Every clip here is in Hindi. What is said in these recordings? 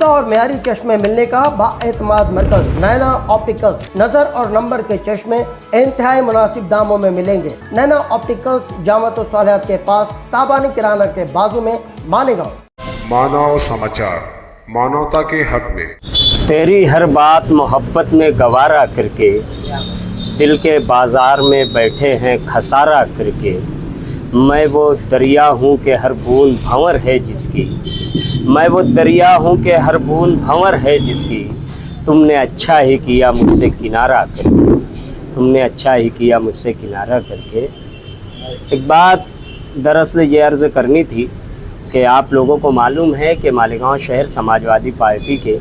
और मेयारी चश्मे मिलने का बाएतमाद मरकज नैना ऑप्टिकल्स। नजर और नंबर के चश्मे इंतहाई मुनासिब दामों में मिलेंगे। नैना ऑप्टिकल्स जामत सालियात के पास, ताबानी किराना के बाजू में, मालेगांव। मानव समाचार, मानवता के हक में। तेरी हर बात मोहब्बत में गवारा करके, दिल के बाजार में बैठे हैं खसारा करके। मैं वो दरिया हूँ कि हर बूंद भंवर है जिसकी, मैं वो दरिया हूँ कि हर बूंद भंवर है जिसकी। तुमने अच्छा ही किया मुझसे किनारा करके, तुमने अच्छा ही किया मुझसे किनारा करके। एक बात दरअसल ये अर्ज़ करनी थी कि आप लोगों को मालूम है कि मालेगांव शहर समाजवादी पार्टी के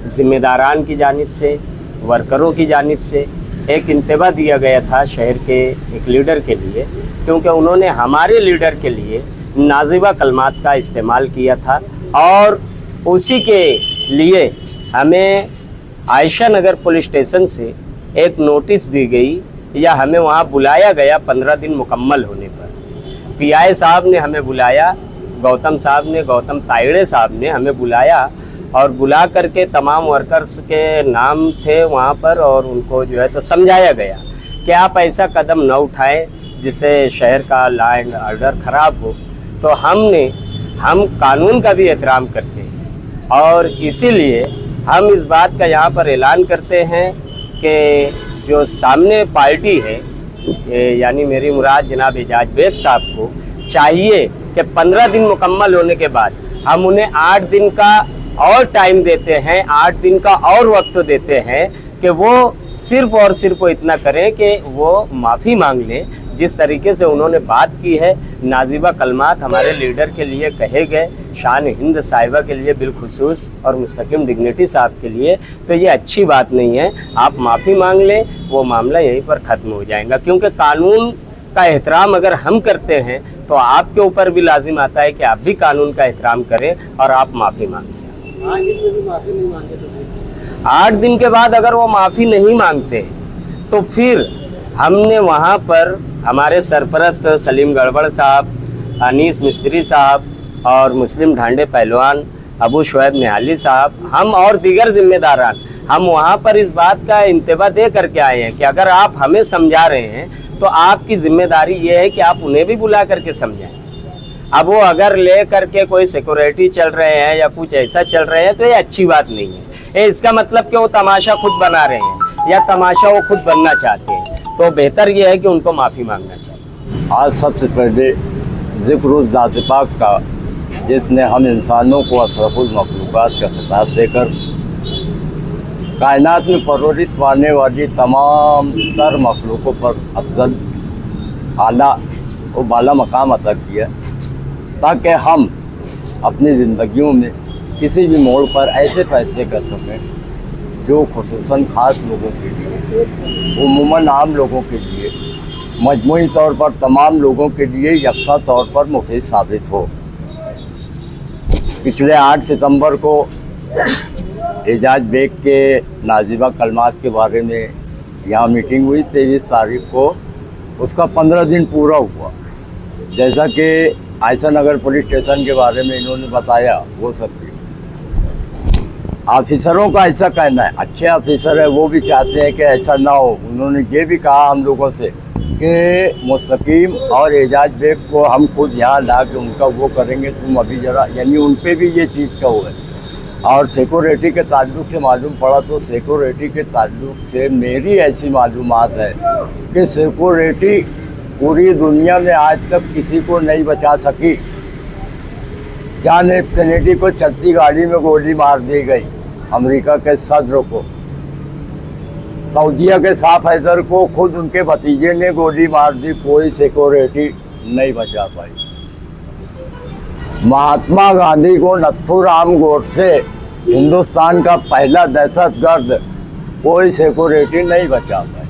ज़िम्मेदारान की जानिब से, वर्करों की जानिब से एक इंतबा दिया गया था शहर के एक लीडर के लिए, क्योंकि उन्होंने हमारे लीडर के लिए नाजिबा कलमात का इस्तेमाल किया था और उसी के लिए हमें आयशा नगर पुलिस स्टेशन से एक नोटिस दी गई या हमें वहाँ बुलाया गया 15 दिन मुकम्मल होने पर। पीआई साहब ने हमें बुलाया, गौतम साहब ने, गौतम तायड़े साहब ने हमें बुलाया और बुला करके तमाम वर्कर्स के नाम थे वहाँ पर और उनको जो है तो समझाया गया कि आप ऐसा कदम न उठाएं जिससे शहर का लॉ एंड ऑर्डर ख़राब हो। तो हम कानून का भी एहतराम करते हैं और इसीलिए हम इस बात का यहाँ पर ऐलान करते हैं कि जो सामने पार्टी है, यानी मेरी मुराद जनाब एजाज बेग साहब को चाहिए कि 15 दिन मुकम्मल होने के बाद हम उन्हें 8 दिन का और टाइम देते हैं, 8 दिन का और वक्त देते हैं कि वो सिर्फ और सिर्फ इतना करें कि वो माफ़ी मांग लें। जिस तरीके से उन्होंने बात की है, नाजिबा कलमात हमारे लीडर के लिए कहे गए, शान हिंद साहिबा के लिए बिलखुसूस और मुस्तकिम डिग्निटी साहब के लिए, तो ये अच्छी बात नहीं है। आप माफ़ी मांग लें, वो मामला यहीं पर ख़त्म हो जाएगा। क्योंकि कानून का एहतराम अगर हम करते हैं तो आपके ऊपर भी लाजिम आता है कि आप भी कानून का एहतराम करें और आप माफ़ी मांगें। 8 दिन के बाद अगर वो माफ़ी नहीं मांगते तो फिर हमने वहाँ पर हमारे सरपरस्त सलीम गड़बड़ साहब, अनीस मिस्त्री साहब और मुस्लिम ढांडे पहलवान अबू शुएब निहाली साहब, हम और दीगर जिम्मेदारान, हम वहाँ पर इस बात का इंतबा दे करके आए हैं कि अगर आप हमें समझा रहे हैं तो आपकी जिम्मेदारी ये है कि आप उन्हें भी बुला करके समझाएं। अब वो अगर ले करके कोई सिक्योरिटी चल रहे हैं या कुछ ऐसा चल रहे हैं तो ये अच्छी बात नहीं है। इसका मतलब कि वो तमाशा खुद बना रहे हैं या तमाशा वो खुद बनना चाहते हैं। तो बेहतर ये है कि उनको माफ़ी मांगना चाहिए। आज सबसे पहले ज़िक्र ज़ात पाक का, जिसने हम इंसानों को अशरफुल मखलूक़ात का खिताब देकर कायनात में परवरिश पाने वाली तमाम तर मखलूक़ों पर अफजल, आला और बाला मकाम अता किया, ताकि हम अपनी ज़िंदगियों में किसी भी मोड़ पर ऐसे फैसले कर सकें जो खुसूसन ख़ास लोगों के लिए, उमूमन आम लोगों के लिए, मजमूई तौर पर तमाम लोगों के लिए यकसा तौर पर मुफीद साबित हो। पिछले 8 सितंबर को एजाज बेग के नाजिबा कलमात के बारे में यहाँ मीटिंग हुई। 23 तारीख को उसका 15 दिन पूरा हुआ। जैसा कि आयशा नगर पुलिस स्टेशन के बारे में इन्होंने बताया, वो सब ऑफिसरों का ऐसा कहना है, अच्छे ऑफिसर है, वो भी चाहते हैं कि ऐसा ना हो। उन्होंने ये भी कहा हम लोगों से कि मुस्तकीम और एजाज बेग को हम खुद यहाँ ला के उनका वो करेंगे, तुम अभी ज़रा, यानी उन पर भी ये चीज़ का वो है। और सिक्योरिटी के ताल्लुक से मालूम पड़ा तो सिक्योरिटी के ताल्लुक से मेरी ऐसी मालूमात है कि सिक्योरिटी पूरी दुनिया में आज तक किसी को नहीं बचा सकी। जॉन एफ कैनेडी को चलती गाड़ी में गोली मार दी गई, अमेरिका के सदर को, सऊदीया के शाह फैसल को खुद उनके भतीजे ने गोली मार दी, कोई सिक्योरिटी नहीं बचा पाई। महात्मा गांधी को नथुराम गोडसे, हिंदुस्तान का पहला दहशतगर्द, कोई सिक्योरिटी नहीं बचा पाई।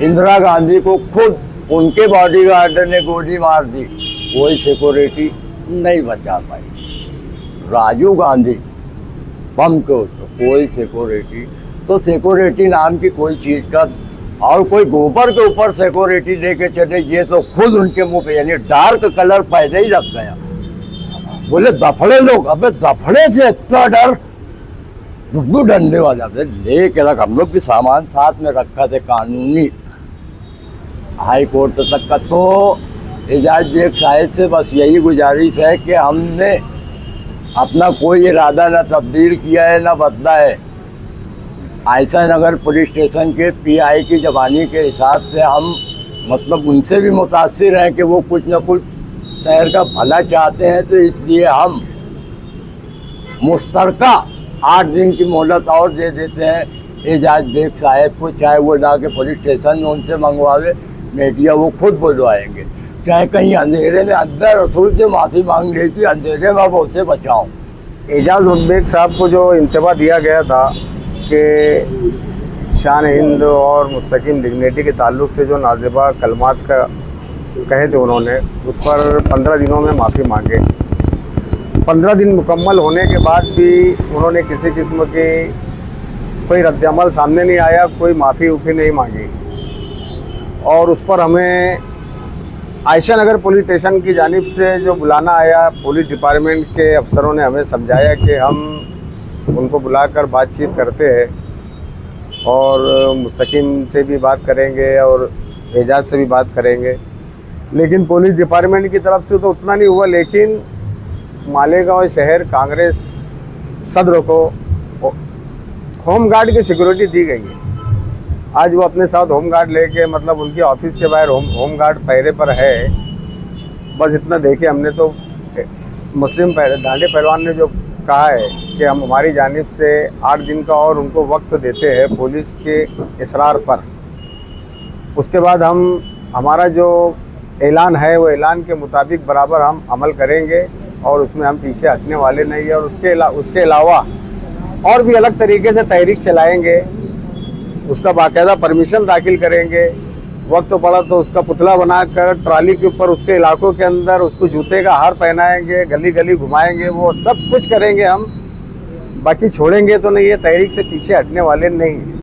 इंदिरा गांधी को खुद उनके बॉडीगार्ड ने गोली मार दी, कोई सिक्योरिटी नहीं बचा पाई। राजीव गांधी बम के ऊपर, कोई सिक्योरिटी, तो सिक्योरिटी नाम की कोई चीज़ का, और कोई गोबर के ऊपर सिक्योरिटी लेके चले, ये तो खुद उनके मुंह पे, यानी डार्क कलर पहले ही लग गया। बोले दफड़े लोग, अबे दफड़े से इतना डर, दुखू डरने वाला लेके रख। हम लोग भी सामान साथ में रखा थे कानूनी। हाई कोर्ट तक का तो एजाज बेग साहिब से बस यही गुजारिश है कि हमने अपना कोई इरादा न तब्दील किया है न बदला है। आयशा नगर पुलिस स्टेशन के पीआई की जबानी के हिसाब से हम मतलब उनसे भी मुतासिर हैं कि वो कुछ न कुछ शहर का भला चाहते हैं, तो इसलिए हम मुश्तरका 8 दिन की मोहलत और दे देते हैं एजाज बेग साहब को। चाहे वो जाके पुलिस स्टेशन में उनसे मंगवावे, मीडिया वो खुद बुलवाएंगे, चाहे कहीं अंधेरे में अंदर रसूल से माफ़ी मांग लेती, अंधेरे में अब उसे बचाऊँ। एजाज बेग साहब को जो इंतबा दिया गया था कि शान हिंद और मुस्तकीम डिग्निटी के ताल्लुक से जो नाज़िबा कलमात का कहे थे उन्होंने, उस पर 15 दिनों में माफ़ी मांगे। 15 दिन मुकम्मल होने के बाद भी उन्होंने किसी किस्म की कोई रद्दअमल सामने नहीं आया, कोई माफ़ी उफ़ी नहीं मांगी। और उस पर हमें आयशा नगर पुलिस स्टेशन की जानिब से जो बुलाना आया, पुलिस डिपार्टमेंट के अफसरों ने हमें समझाया कि हम उनको बुलाकर बातचीत करते हैं और मुस्तकीम से भी बात करेंगे और एजाज से भी बात करेंगे। लेकिन पुलिस डिपार्टमेंट की तरफ से तो उतना नहीं हुआ। लेकिन मालेगांव शहर कांग्रेस सदर को होम गार्ड की सिक्योरिटी दी गई है। आज वो अपने साथ होम गार्ड लेके मतलब उनके ऑफिस के बाहर होम गार्ड पहरे पर है। बस इतना देखे हमने तो मुस्लिम डांडे पहलवान ने जो कहा है कि हम हमारी जानिब से 8 दिन का और उनको वक्त देते हैं पुलिस के इसरार पर। उसके बाद हम हमारा जो ऐलान है वो ऐलान के मुताबिक बराबर हम अमल करेंगे और उसमें हम पीछे हटने वाले नहीं है। और उसके अलावा और भी अलग तरीके से तहरीक चलाएंगे, उसका बाकायदा परमिशन दाखिल करेंगे। वक्त पड़ा तो उसका पुतला बनाकर ट्राली के ऊपर उसके इलाकों के अंदर उसको जूते का हार पहनाएंगे, गली गली घुमाएंगे, वो सब कुछ करेंगे हम। बाकी छोड़ेंगे तो नहीं है, तहरीक से पीछे हटने वाले नहीं हैं।